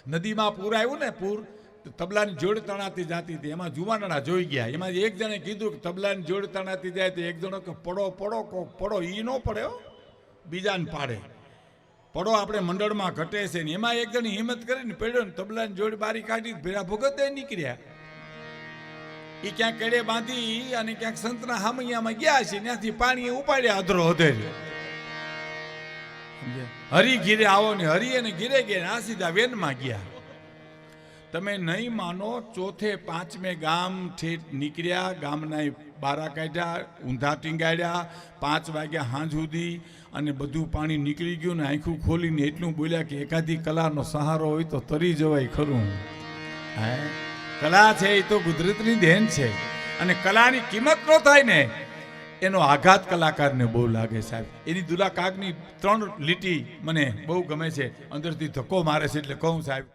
નદીમાં પૂર આવ્યું ને, પૂર તબલાની જોડ તણાતી જતી હતી, એમાં જુવાનડા જોઈ ગયા. એમાં એક જણે કીધું કે તબલાની જોડ તણાતી જાય તો એક જણો કે પડો પડો કોક પડો, ઈ ન પડે હો, બીજાને પાડે. પડો આપણે મંડળમાં ઘટે છે ને. એમાં એક જણી હિંમત કરીને પડ્યો ને તબલાની જોડ બારી કાઢી, ભેરા ભગત નીકળ્યા. એ ક્યાંક કેડે બાંધી અને ક્યાંક સંતના હામૈયામાં ગયા છે, ત્યાંથી પાણી ઉપાડ્યા અધરો અધેર. હરી ઘીરે આવો ને હરી અને ઘીરે ગયા, આ સીધા વેનમાં ગયા. તમે નહીં માનો, ચોથે પાંચમે ગામ ઠેઠ નીકળ્યા, ગામના બારા કાઢ્યા, ઊંધા ટીંગાડ્યા, 5 વાગ્યા હાંજ સુધી, અને બધું પાણી નીકળી ગયું ને આંખું ખોલીને એટલું બોલ્યા કે એકાદી કલાનો સહારો હોય તો તરી જવાય ખરું. હે, કલા છે એ તો કુદરતની દેન છે, અને કલાની કિંમત ન થાય ને એનો આઘાત કલાકારને બહુ લાગે સાહેબ. એની દુલા કાગની 3 લીટી મને બહુ ગમે છે, અંદરથી ધક્કો મારે છે. એટલે કહું સાહેબ,